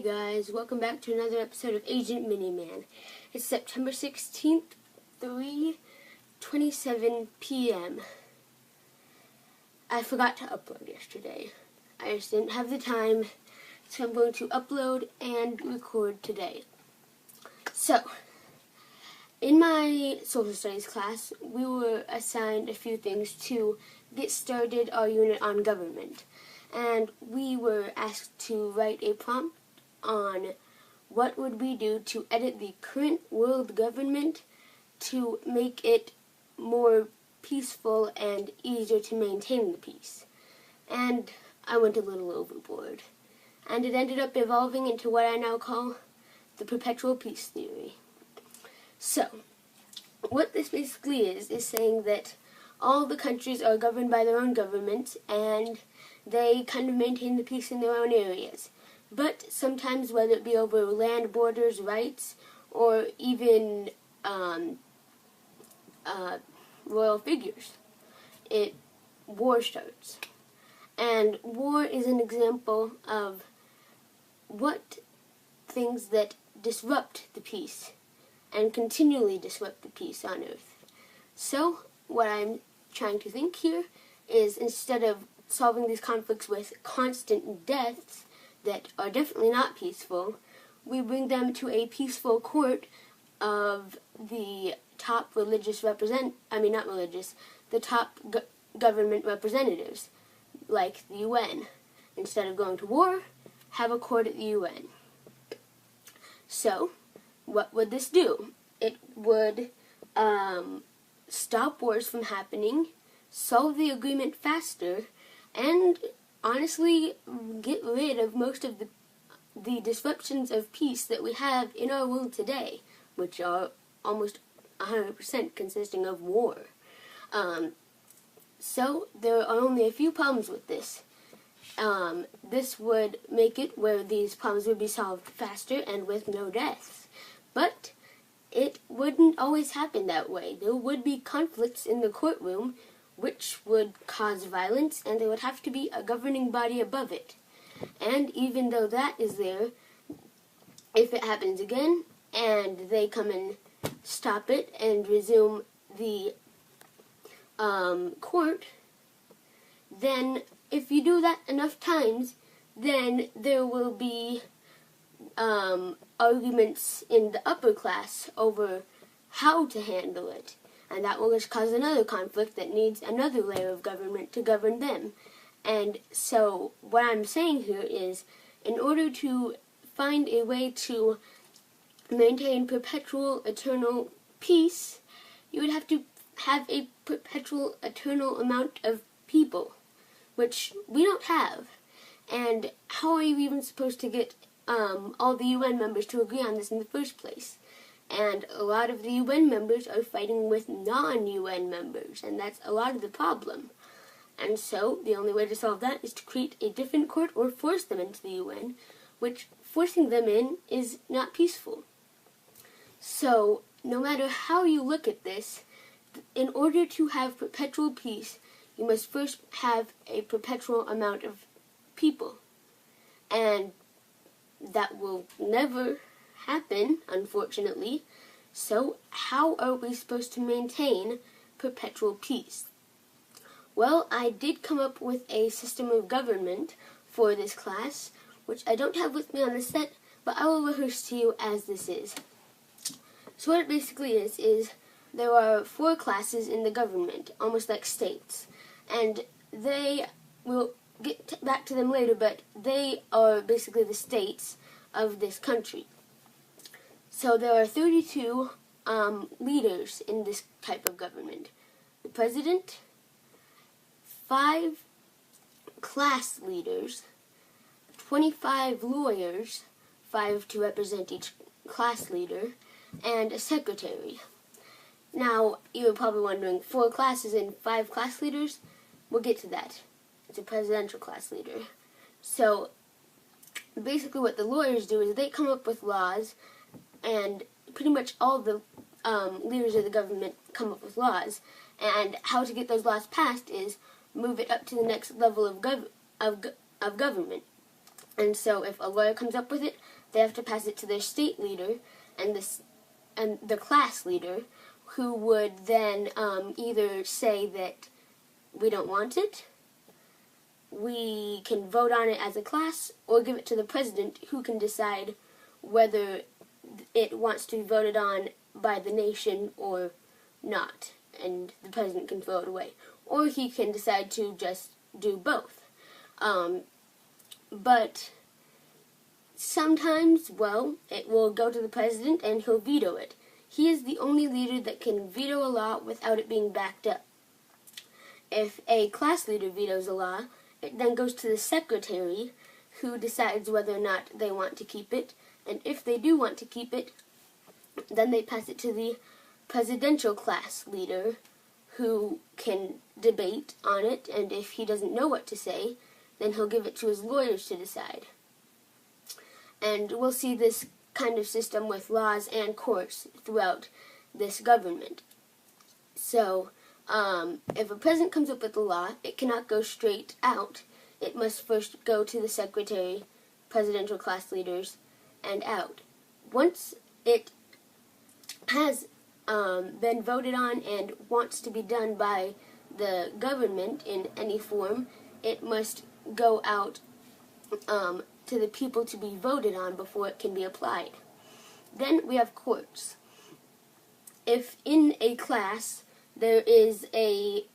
guys, welcome back to another episode of Agent MiniMan. It's September 16th, 3:27 p.m. I forgot to upload yesterday. I just didn't have the time, so I'm going to upload and record today. So, in my social studies class, we were assigned a few things to get started our unit on government. And we were asked to write a prompt on what would we do to edit the current world government to make it more peaceful and easier to maintain the peace. And I went a little overboard. And it ended up evolving into what I now call the Perpetual Peace Theory. So, what this basically is saying that all the countries are governed by their own governments and they kind of maintain the peace in their own areas. But sometimes, whether it be over land borders, rights, or even royal figures, war starts. And war is an example of what things that disrupt the peace and continually disrupt the peace on Earth. So, what I'm trying to think here is, instead of solving these conflicts with constant deaths that are definitely not peaceful, we bring them to a peaceful court of the top the top government representatives, like the UN. Instead of going to war, have a court at the UN. So, what would this do? It would stop wars from happening, solve the agreement faster, and honestly get rid of most of the disruptions of peace that we have in our world today, which are almost 100% consisting of war. So there are only a few problems with this. This would make it where these problems would be solved faster and with no deaths. But it wouldn't always happen that way. There would be conflicts in the courtroom which would cause violence, and there would have to be a governing body above it. And even though that is there, if it happens again, and they come and stop it and resume the court, then if you do that enough times, then there will be arguments in the upper class over how to handle it. And that will just cause another conflict that needs another layer of government to govern them. And so what I'm saying here is, in order to find a way to maintain perpetual, eternal peace, you would have to have a perpetual, eternal amount of people, which we don't have. And how are you even supposed to get all the UN members to agree on this in the first place? And a lot of the UN members are fighting with non-UN members, and that's a lot of the problem. And so, the only way to solve that is to create a different court or force them into the UN, which forcing them in is not peaceful. So, no matter how you look at this, in order to have perpetual peace, you must first have a perpetual amount of people. And that will never happen, unfortunately. So, how are we supposed to maintain perpetual peace? Well, I did come up with a system of government for this class, which I don't have with me on the set, but I will rehearse to you as this is. So what it basically is there are 4 classes in the government, almost like states, and we'll get back to them later, but they are basically the states of this country. So there are 32 leaders in this type of government. The president, 5 class leaders, 25 lawyers, 5 to represent each class leader, and a secretary. Now, you're probably wondering, 4 classes and 5 class leaders? We'll get to that. It's a presidential class leader. So, basically what the lawyers do is they come up with laws, and pretty much all the leaders of the government come up with laws. And how to get those laws passed is move it up to the next level of government. And so if a lawyer comes up with it, they have to pass it to their state leader and the class leader, who would then either say that we don't want it, we can vote on it as a class, or give it to the president, who can decide whether it wants to be voted on by the nation or not, and the president can throw it away. Or he can decide to just do both. But sometimes, well, it will go to the president and he'll veto it. He is the only leader that can veto a law without it being backed up. If a class leader vetoes a law, it then goes to the secretary, who decides whether or not they want to keep it. And if they do want to keep it, then they pass it to the presidential class leader, who can debate on it, and if he doesn't know what to say, then he'll give it to his lawyers to decide. And we'll see this kind of system with laws and courts throughout this government. So, if a president comes up with a law, it cannot go straight out. It must first go to the secretary, presidential class leaders, and out. Once it has been voted on and wants to be done by the government in any form, it must go out to the people to be voted on before it can be applied. Then we have courts. If in a class there is a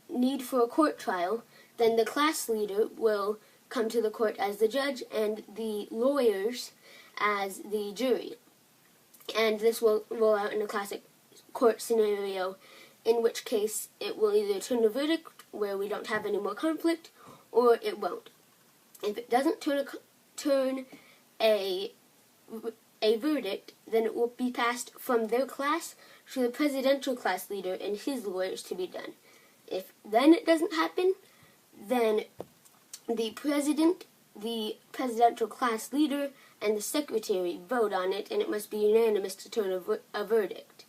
need for a court trial, then the class leader will come to the court as the judge and the lawyers as the jury. And this will roll out in a classic court scenario, in which case it will either turn a verdict where we don't have any more conflict, or it won't. If it doesn't turn a verdict, then it will be passed from their class to the presidential class leader and his lawyers to be done. If then it doesn't happen, then the president, the presidential class leader, and the secretary vote on it, and it must be unanimous to turn a verdict.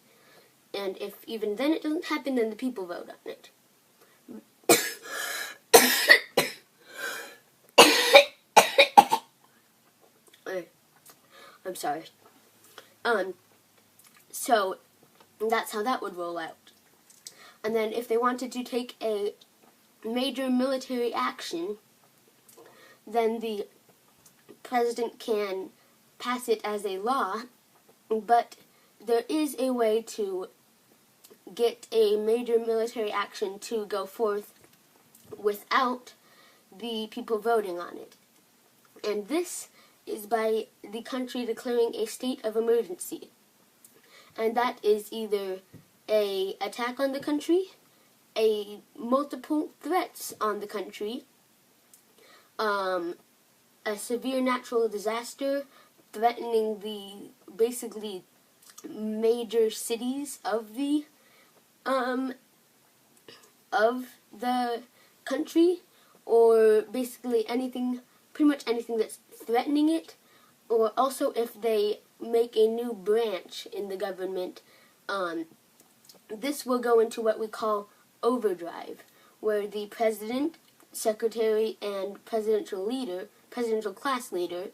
And if even then it doesn't happen, then the people vote on it. I'm sorry. So that's how that would roll out. And then if they wanted to take a major military action, then the president can pass it as a law, but there is a way to get a major military action to go forth without the people voting on it. And this is by the country declaring a state of emergency. And that is either an attack on the country, a multiple threats on the country, a severe natural disaster threatening the basically major cities of the country, or basically anything, pretty much anything that's threatening it, or also if they make a new branch in the government, this will go into what we call overdrive, where the president, secretary, and presidential class leader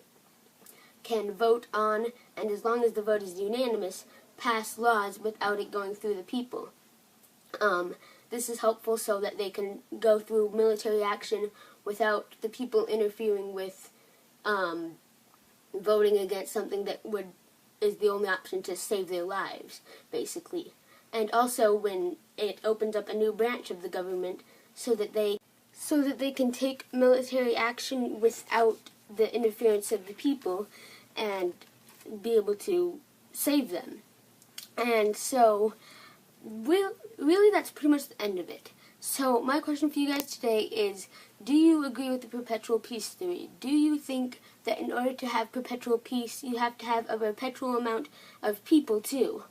can vote on, and as long as the vote is unanimous, pass laws without it going through the people. This is helpful so that they can go through military action without the people interfering with voting against something that is the only option to save their lives, basically. And also when it opens up a new branch of the government so that they can take military action without the interference of the people and be able to save them. And so, really that's pretty much the end of it. So my question for you guys today is, do you agree with the perpetual peace theory? Do you think that in order to have perpetual peace, you have to have a perpetual amount of people too?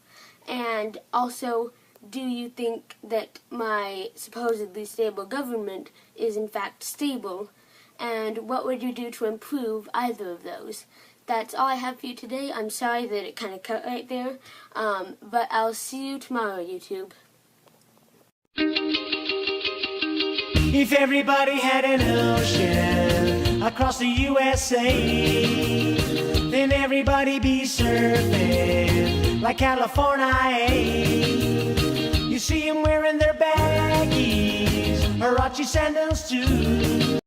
And also, do you think that my supposedly stable government is in fact stable? And what would you do to improve either of those? That's all I have for you today. I'm sorry that it kind of cut right there. But I'll see you tomorrow, YouTube. If everybody had an ocean across the USA. Then everybody be surfing like California. You see them wearing their baggies, Huarache sandals too.